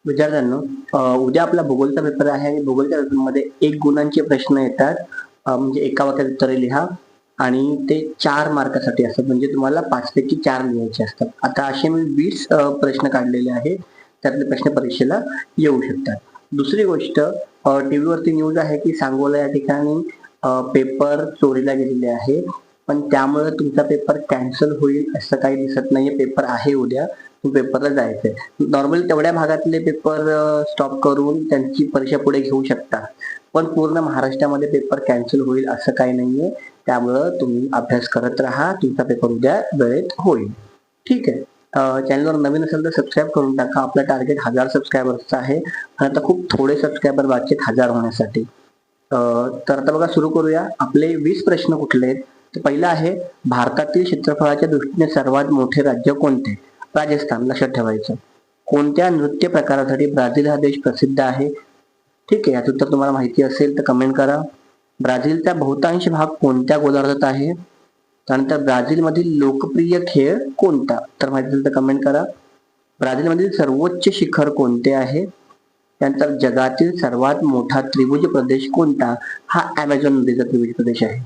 विद्यार्थ्यांनो, उद्या आपला भूगोलचा पेपर आहे आणि भूगोलच्या पेपरमध्ये 1 गुणांचे प्रश्न येतात. म्हणजे एका वाक्यात उत्तरे लिहा आणि ते 4 मार्कासाठी असतात. म्हणजे तुम्हाला 5 पैकी 4 लिहायचे असतात. आता असे मी 20 प्रश्न काढलेले आहेत. त्यातले प्रश्न परीक्षेला येऊ शकतात. दुसरी गोष्ट, टीव्हीवरती न्यूज आहे की सांगोला या ठिकाणी पेपर चोरीला गेलेले आहे. पण त्यामुळे तुमचा पेपर कॅन्सल होईल असं काही दिसत नाहीये. पेपर आहे उद्या, पेपरला जायचंय. नॉर्मली तेवढ्या भागातले पेपर स्टॉप करून त्यांची परीक्षा पुढे घेऊ शकता. पण पूर्ण महाराष्ट्रामध्ये पेपर कॅन्सल होईल असं काही नाहीये. त्यामुळं तुम्ही अभ्यास करत राहा. तुमचा पेपर उद्या वेळेत होईल. ठीक आहे. चॅनलवर नवीन असेल तर सबस्क्राईब करून टाका. आपलं टार्गेट 1000 सबस्क्रायबर्सचं आहे आणि आता खूप थोडे सबस्क्रायबर बाकी आहेत 1000 होण्यासाठी. तर आता बघा सुरू करूया. आपले 20 प्रश्न कुठले आहेत? तर पहिला आहे, भारतातील क्षेत्रफळाच्या दृष्टीने सर्वात मोठे राज्य कोणते? राजस्थान. लक्षात ठेवायचं. कोणत्या नृत्य प्रकारासाठी ब्राझील हा देश प्रसिद्ध आहे? ठीक आहे, याचं उत्तर तुम्हाला माहिती असेल तर कमेंट करा. ब्राझीलचा बहुतांश भाग कोणत्या गोलार्धात आहे? त्यानंतर ब्राझीलमधील लोकप्रिय खेळ कोणता? तर माहिती असेल तर कमेंट करा. ब्राझीलमधील सर्वोच्च शिखर कोणते आहे? त्यानंतर जगातील सर्वात मोठा त्रिभुज प्रदेश कोणता? हा अमेझॉन नदीचा त्रिभुज प्रदेश आहे.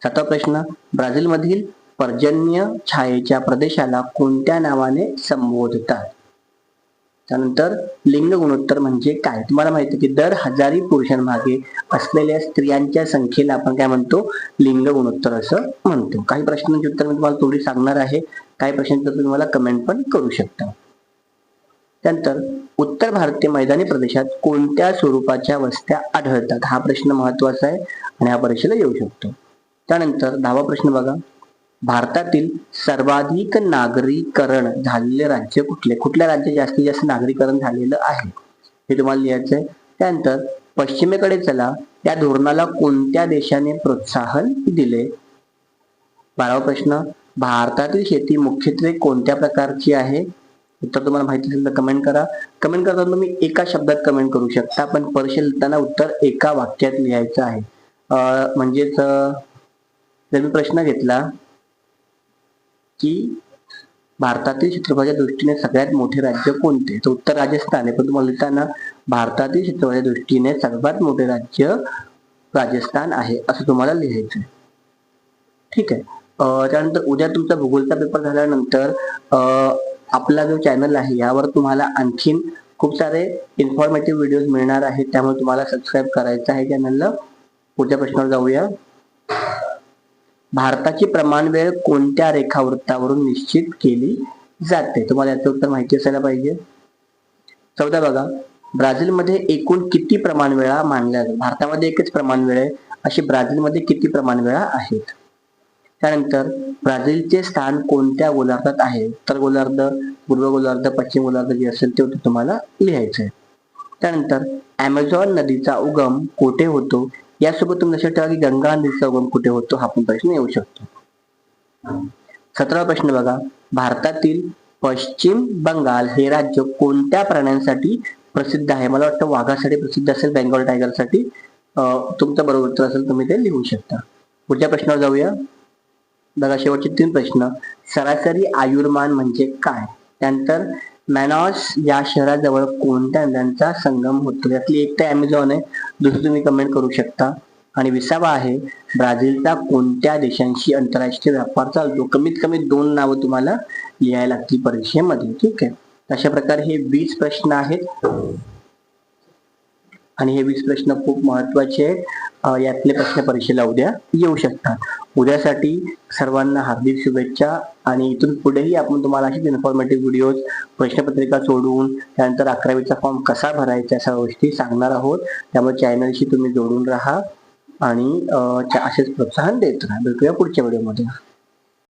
7वा प्रश्न, ब्राझीलमधील पर्जन्य छायेच्या प्रदेशाला कोणत्या नावाने संबोधतात? त्यानंतर लिंग गुणोत्तर म्हणजे काय? तुम्हाला माहिती आहे की दर 1000 पुरुषांमागे असलेल्या स्त्रियांच्या संख्येला आपण काय म्हणतो? लिंग गुणोत्तर असं म्हणतो. काही प्रश्नांची उत्तर मी तुम्हाला थोडी सांगणार आहे. काही प्रश्नांची उत्तर तुम्ही मला कमेंट पण करू शकता. त्यानंतर उत्तर भारतीय मैदानी प्रदेशात कोणत्या स्वरूपाच्या वस्त्या आढळतात? हा प्रश्न महत्वाचा आहे आणि हा परीक्षेला येऊ शकतो. त्यानंतर 10वा प्रश्न बघा, भारतातील सर्वाधिक नागरीकरण झालेले राज्य कुठले? कुठल्या राज्यात जास्तीत जास्त नागरीकरण झालेलं आहे हे तुम्हाला लिहायचं आहे. त्यानंतर पश्चिमेकडे चला या धोरणाला कोणत्या देशाने प्रोत्साहन दिले? 12वा प्रश्न, भारतातील शेती मुख्यत्वे कोणत्या प्रकारची आहे? उत्तर तुम्हाला माहिती असेल तर कमेंट करा. कमेंट करताना तुम्ही एका शब्दात कमेंट करू शकता, पण परीक्षेला लिहिताना उत्तर एका वाक्यात लिहायचं आहे. म्हणजेच जर मी प्रश्न घेतला की भारतातील क्षेत्रफळाच्या दृष्टीने सगळ्यात मोठे राज्य कोणते? तर उत्तर राजस्थान आहे. पण तुम्हाला लिहिताना भारतातील क्षेत्रफळाच्या दृष्टीने सर्वात मोठे राज्य राजस्थान आहे असं तुम्हाला लिहायचं. ठीक आहे. त्यानंतर उद्या तुमचा भूगोलचा पेपर झाल्यानंतर आपला जो चॅनल आहे यावर तुम्हाला आणखीन खूप सारे इन्फॉर्मेटिव्ह व्हिडिओज मिळणार आहेत. त्यामुळे तुम्हाला सबस्क्राईब करायचं आहे चॅनलला. पुढच्या प्रश्नावर जाऊया. भारताची प्रमाण वेळ कोणत्या रेखावृत्तावरून निश्चित केली जाते? तुम्हाला याचं उत्तर माहिती असायला पाहिजे. 14 बघा, ब्राझीलमध्ये एकूण किती प्रमाण वेळा मानल्या जातात? भारतामध्ये एकच प्रमाण वेळ आहे, अशी ब्राझीलमध्ये किती प्रमाण वेळा आहेत? त्यानंतर ब्राझीलचे स्थान कोणत्या गोलार्धात आहे? उत्तर गोलार्ध, पूर्व गोलार्ध, पश्चिम गोलार्ध जे असेल ते तुम्हाला लिहायचं आहे. त्यानंतर अमेझॉन नदीचा उगम कुठे होतो? यासोबत तुम्ही लक्षात ठेवा की गंगा नदीचा उगम कुठे होतो हा पण प्रश्न येऊ शकतो. 17वा प्रश्न बघा, भारतातील पश्चिम बंगाल हे राज्य कोणत्या प्राण्यांसाठी प्रसिद्ध आहे? मला वाटतं वाघासाठी प्रसिद्ध असेल, बेंगॉल टायगरसाठी. तुमचं बरोबर उत्तर असेल तुम्ही ते लिहू शकता. पुढच्या प्रश्नावर जाऊया. बघा शेवटचे 3 प्रश्न. सरासरी आयुर्मान म्हणजे काय? त्यानंतर मॅनॉस या शहराजवळ कोणत्या नद्यांचा संगम होतो? यातली एक तर अमेझॉन आहे, दुसरी तुम्ही कमेंट करू शकता. आणि 20वा आहे, ब्राझीलचा कोणत्या देशांशी आंतरराष्ट्रीय व्यापार चालतो? कमीत कमी 2 नावं तुम्हाला लिहायला लागतील परीक्षेमध्ये. ठीक आहे. अशा प्रकारे हे 20 प्रश्न आहेत आणि हे 20 प्रश्न खूप महत्वाचे आहेत. यातले प्रश्न परीक्षेला उद्या येऊ शकतात. उद्यासाठी सर्वांना हार्दिक शुभेच्छा आणि इथून पुढेही आपण तुम्हाला अशीच इन्फॉर्मेटिव्ह व्हिडिओज, प्रश्नपत्रिका सोडवून त्यानंतर 11वीचा फॉर्म कसा भरायचा अशा गोष्टी सांगणार आहोत. त्यामुळे चॅनलशी तुम्ही जोडून राहा आणि असेच प्रोत्साहन देत राहा. भेटूया पुढच्या व्हिडिओमध्ये.